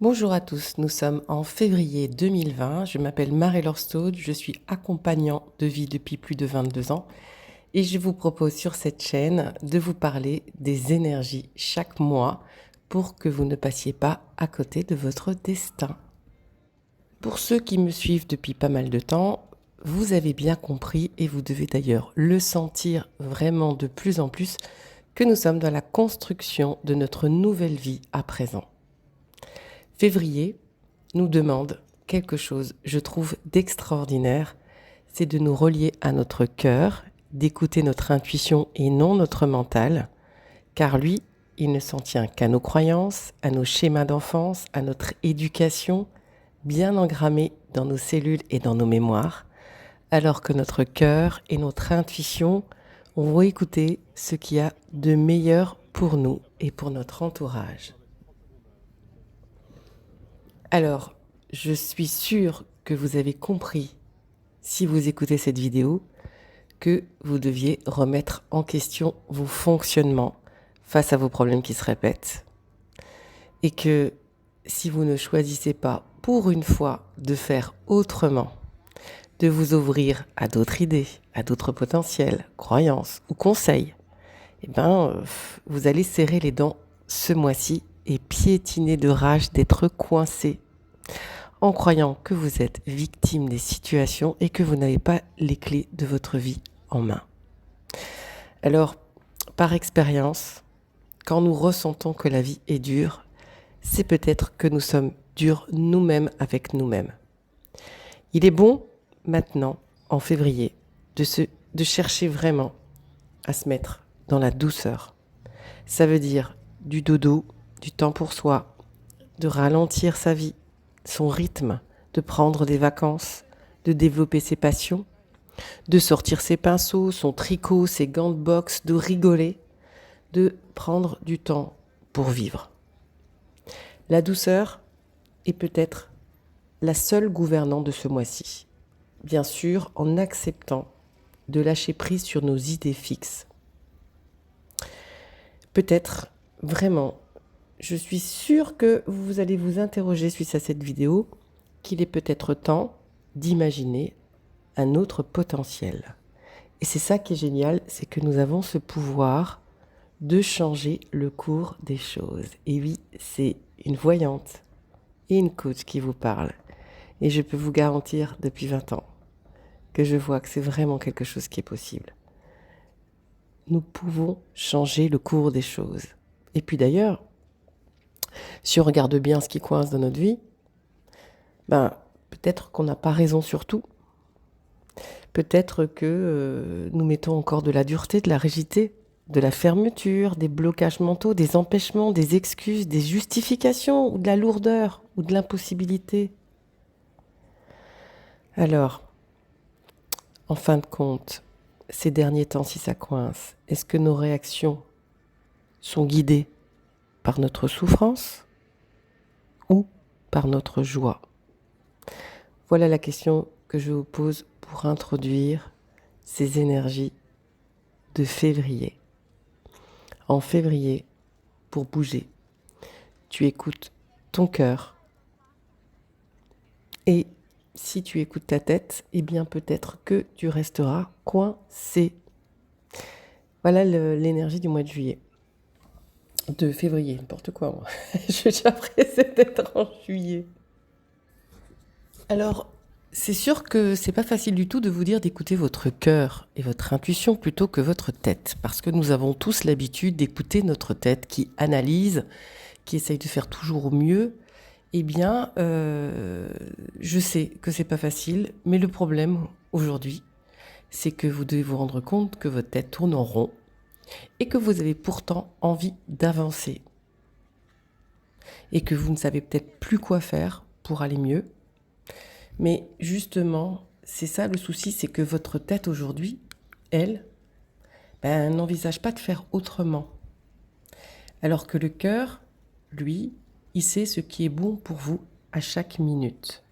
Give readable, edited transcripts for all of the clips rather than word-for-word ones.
Bonjour à tous, nous sommes en février 2020. Je m'appelle Marie-Laure Staude, je suis accompagnant de vie depuis plus de 22 ans et je vous propose sur cette chaîne de vous parler des énergies chaque mois pour que vous ne passiez pas à côté de votre destin. Pour ceux qui me suivent depuis pas mal de temps, vous avez bien compris et vous devez d'ailleurs le sentir vraiment de plus en plus que nous sommes dans la construction de notre nouvelle vie à présent. Février nous demande quelque chose, je trouve, d'extraordinaire, c'est de nous relier à notre cœur, d'écouter notre intuition et non notre mental, car lui, il ne s'en tient qu'à nos croyances, à nos schémas d'enfance, à notre éducation, bien engrammés dans nos cellules et dans nos mémoires, alors que notre cœur et notre intuition vont écouter ce qu'il y a de meilleur pour nous et pour notre entourage. Alors, je suis sûre que vous avez compris, si vous écoutez cette vidéo, que vous deviez remettre en question vos fonctionnements face à vos problèmes qui se répètent. Et que si vous ne choisissez pas pour une fois de faire autrement, de vous ouvrir à d'autres idées, à d'autres potentiels, croyances ou conseils, vous allez serrer les dents ce mois-ci et piétiner de rage d'être coincé en croyant que vous êtes victime des situations et que vous n'avez pas les clés de votre vie en main. Alors, par expérience, quand nous ressentons que la vie est dure, c'est peut-être que nous sommes durs nous-mêmes avec nous-mêmes. Il est bon, maintenant, en février, de chercher vraiment à se mettre dans la douceur. Ça veut dire du dodo, du temps pour soi, de ralentir sa vie, son rythme, de prendre des vacances, de développer ses passions, de sortir ses pinceaux, son tricot, ses gants de boxe, de rigoler, de prendre du temps pour vivre. La douceur est peut-être la seule gouvernante de ce mois-ci. Bien sûr, en acceptant de lâcher prise sur nos idées fixes. Peut-être, vraiment, je suis sûre que vous allez vous interroger suite à cette vidéo, qu'il est peut-être temps d'imaginer un autre potentiel. Et c'est ça qui est génial, c'est que nous avons ce pouvoir de changer le cours des choses. Et oui, c'est une voyante et une coach qui vous parle. Et je peux vous garantir depuis 20 ans que je vois que c'est vraiment quelque chose qui est possible. Nous pouvons changer le cours des choses. Et puis d'ailleurs, si on regarde bien ce qui coince dans notre vie, peut-être qu'on n'a pas raison sur tout. Peut-être que nous mettons encore de la dureté, de la rigidité, de la fermeture, des blocages mentaux, des empêchements, des excuses, des justifications, ou de la lourdeur, ou de l'impossibilité. Alors, en fin de compte, ces derniers temps, si ça coince, est-ce que nos réactions sont guidées par notre souffrance ou par notre joie? Voilà la question que je vous pose pour introduire ces énergies de février. En février, pour bouger, tu écoutes ton cœur. Et si tu écoutes ta tête, eh bien peut-être que tu resteras coincé. Voilà l'énergie du mois de juillet. De février, n'importe quoi moi. Je suis déjà pressée d'être en juillet. Alors, c'est sûr que c'est pas facile du tout de vous dire d'écouter votre cœur et votre intuition plutôt que votre tête, parce que nous avons tous l'habitude d'écouter notre tête qui analyse, qui essaye de faire toujours au mieux. Eh bien, je sais que c'est pas facile, mais le problème aujourd'hui, c'est que vous devez vous rendre compte que votre tête tourne en rond et que vous avez pourtant envie d'avancer et que vous ne savez peut-être plus quoi faire pour aller mieux. Mais justement, c'est ça le souci, c'est que votre tête aujourd'hui, elle, n'envisage pas de faire autrement. Alors que le cœur, lui, il sait ce qui est bon pour vous à chaque minute.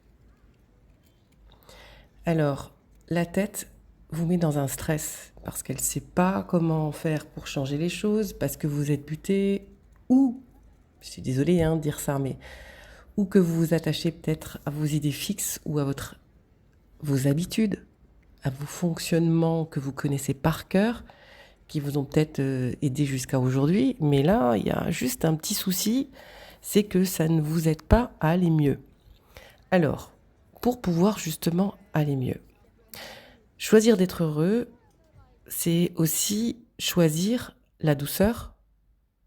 Alors, la tête vous met dans un stress parce qu'elle ne sait pas comment faire pour changer les choses, parce que vous êtes buté, ou, je suis désolée de dire ça, mais ou que vous vous attachez peut-être à vos idées fixes ou à vos habitudes, à vos fonctionnements que vous connaissez par cœur, qui vous ont peut-être aidé jusqu'à aujourd'hui, mais là, il y a juste un petit souci, c'est que ça ne vous aide pas à aller mieux. Alors, pour pouvoir justement aller mieux, choisir d'être heureux, c'est aussi choisir la douceur,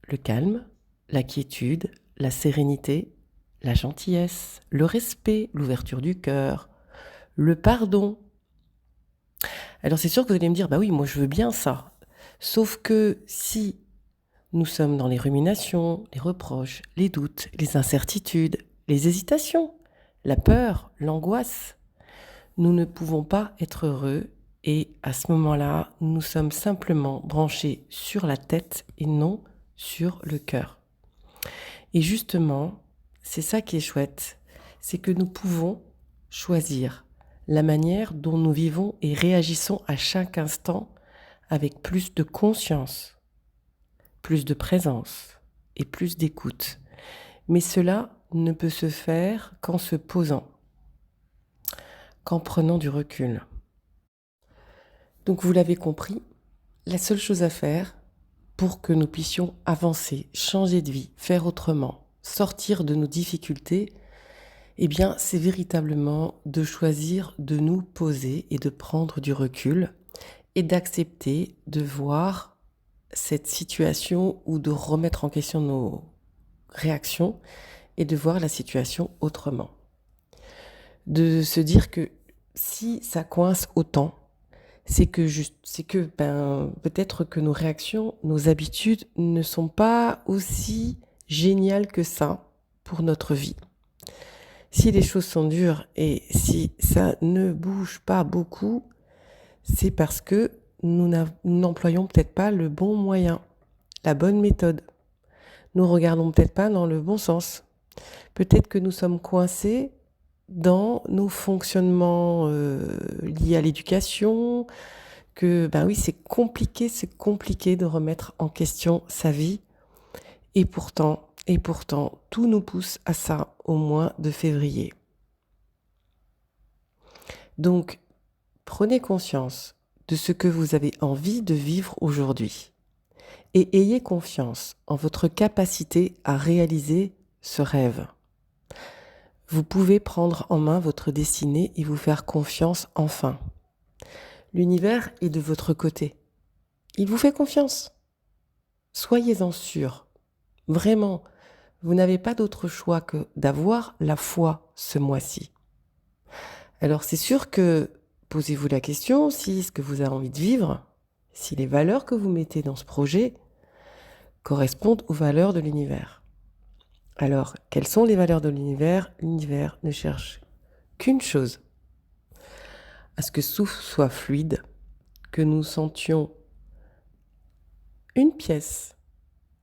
le calme, la quiétude, la sérénité, la gentillesse, le respect, l'ouverture du cœur, le pardon. Alors c'est sûr que vous allez me dire, bah oui, moi je veux bien ça. Sauf que si nous sommes dans les ruminations, les reproches, les doutes, les incertitudes, les hésitations, la peur, l'angoisse, nous ne pouvons pas être heureux et à ce moment-là, nous sommes simplement branchés sur la tête et non sur le cœur. Et justement, c'est ça qui est chouette, c'est que nous pouvons choisir la manière dont nous vivons et réagissons à chaque instant avec plus de conscience, plus de présence et plus d'écoute. Mais cela ne peut se faire qu'en se posant, qu'en prenant du recul. Donc vous l'avez compris, la seule chose à faire pour que nous puissions avancer, changer de vie, faire autrement, sortir de nos difficultés, eh bien, c'est véritablement de choisir de nous poser et de prendre du recul et d'accepter de voir cette situation ou de remettre en question nos réactions et de voir la situation autrement. De se dire que si ça coince autant, c'est que peut-être que nos réactions, nos habitudes ne sont pas aussi géniales que ça pour notre vie. Si les choses sont dures et si ça ne bouge pas beaucoup, c'est parce que nous n'employons peut-être pas le bon moyen, la bonne méthode. Nous regardons peut-être pas dans le bon sens. Peut-être que nous sommes coincés dans nos fonctionnements liés à l'éducation, que oui, c'est compliqué de remettre en question sa vie. Et pourtant, tout nous pousse à ça au mois de février. Donc, prenez conscience de ce que vous avez envie de vivre aujourd'hui et ayez confiance en votre capacité à réaliser ce rêve. Vous pouvez prendre en main votre destinée et vous faire confiance enfin. L'univers est de votre côté. Il vous fait confiance. Soyez-en sûrs. Vraiment, vous n'avez pas d'autre choix que d'avoir la foi ce mois-ci. Alors c'est sûr que posez-vous la question si ce que vous avez envie de vivre, si les valeurs que vous mettez dans ce projet correspondent aux valeurs de l'univers. Alors, quelles sont les valeurs de l'univers ? L'univers ne cherche qu'une chose, à ce que tout soit fluide, que nous sentions une pièce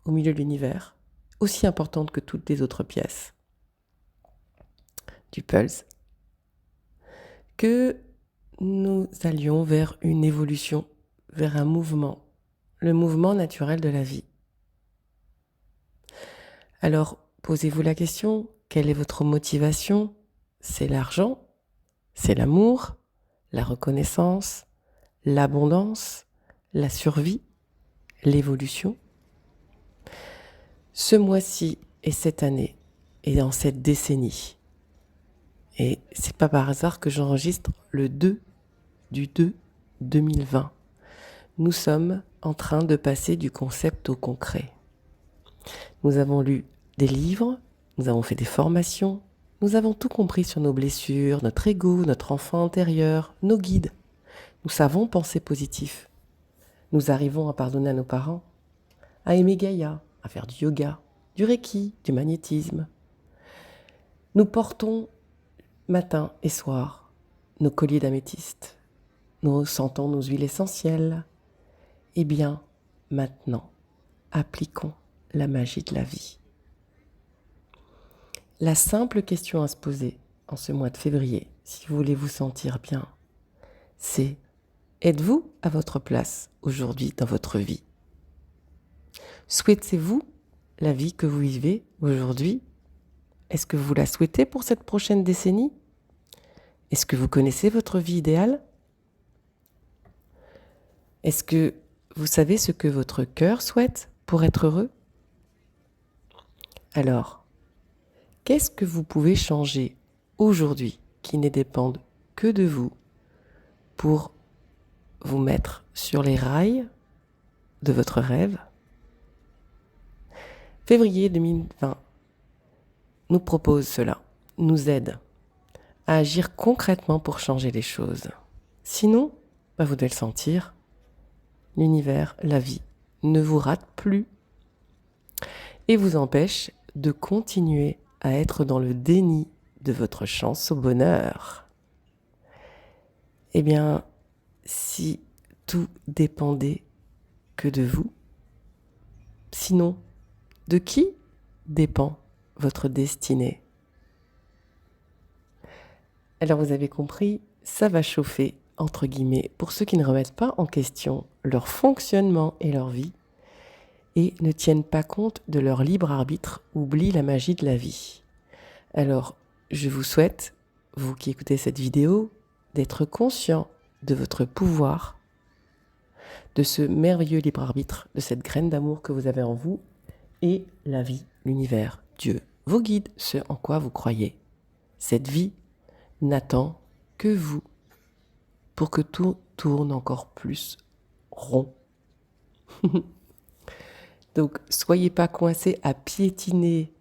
au milieu de l'univers, aussi importante que toutes les autres pièces du pulse, que nous allions vers une évolution, vers un mouvement, le mouvement naturel de la vie. Alors, posez-vous la question, quelle est votre motivation ? C'est l'argent ? C'est l'amour ? La reconnaissance ? L'abondance ? La survie ? L'évolution ? Ce mois-ci et cette année, et dans cette décennie, et c'est pas par hasard que j'enregistre le 2/2020. Nous sommes en train de passer du concept au concret. Nous avons lu des livres, nous avons fait des formations, nous avons tout compris sur nos blessures, notre ego, notre enfant intérieur, nos guides. Nous savons penser positif. Nous arrivons à pardonner à nos parents, à aimer Gaïa, à faire du yoga, du reiki, du magnétisme. Nous portons matin et soir nos colliers d'améthyste. Nous sentons nos huiles essentielles. Eh bien, maintenant, appliquons la magie de la vie. La simple question à se poser en ce mois de février, si vous voulez vous sentir bien, c'est: êtes-vous à votre place aujourd'hui dans votre vie ? Souhaitez-vous la vie que vous vivez aujourd'hui ? Est-ce que vous la souhaitez pour cette prochaine décennie? Est-ce que vous connaissez votre vie idéale? Est-ce que vous savez ce que votre cœur souhaite pour être heureux? Alors, qu'est-ce que vous pouvez changer aujourd'hui qui ne dépende que de vous pour vous mettre sur les rails de votre rêve? Février 2020 nous propose cela, nous aide à agir concrètement pour changer les choses. Sinon, vous devez le sentir, l'univers, la vie ne vous rate plus et vous empêche de continuer à être dans le déni de votre chance au bonheur. Eh bien, si tout dépendait que de vous, sinon, de qui dépend votre destinée? Alors vous avez compris, ça va chauffer, entre guillemets, pour ceux qui ne remettent pas en question leur fonctionnement et leur vie et ne tiennent pas compte de leur libre arbitre, oublient la magie de la vie. Alors, je vous souhaite, vous qui écoutez cette vidéo, d'être conscient de votre pouvoir, de ce merveilleux libre arbitre, de cette graine d'amour que vous avez en vous, et la vie, l'univers, Dieu, vous guide, ce en quoi vous croyez. Cette vie n'attend que vous pour que tout tourne encore plus rond. Donc, soyez pas coincés à piétiner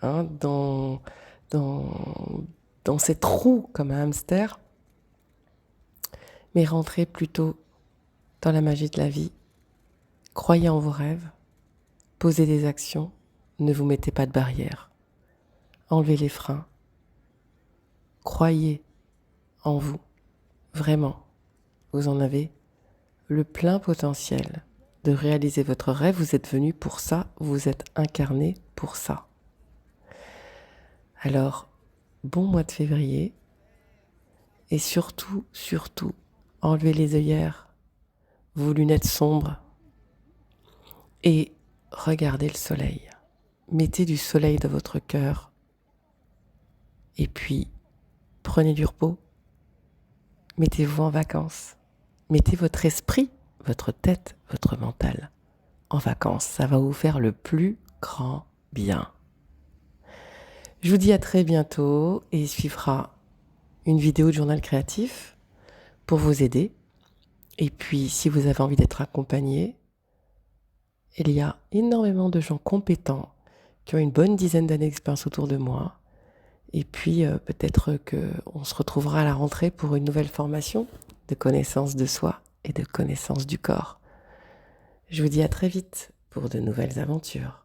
dans cette roue comme un hamster, mais rentrez plutôt dans la magie de la vie. Croyez en vos rêves, posez des actions, ne vous mettez pas de barrières. Enlevez les freins. Croyez en vous, vraiment. Vous en avez le plein potentiel de réaliser votre rêve. Vous êtes venu pour ça, vous êtes incarné pour ça. Alors, bon mois de février et surtout, enlevez les œillères, vos lunettes sombres et regardez le soleil. Mettez du soleil dans votre cœur et puis prenez du repos. Mettez-vous en vacances. Mettez votre esprit, votre tête, votre mental en vacances. Ça va vous faire le plus grand bien. Je vous dis à très bientôt et il suivra une vidéo de journal créatif pour vous aider. Et puis, si vous avez envie d'être accompagné, il y a énormément de gens compétents qui ont une bonne dizaine d'années d'expérience autour de moi. Et puis, peut-être qu'on se retrouvera à la rentrée pour une nouvelle formation de connaissance de soi et de connaissance du corps. Je vous dis à très vite pour de nouvelles aventures.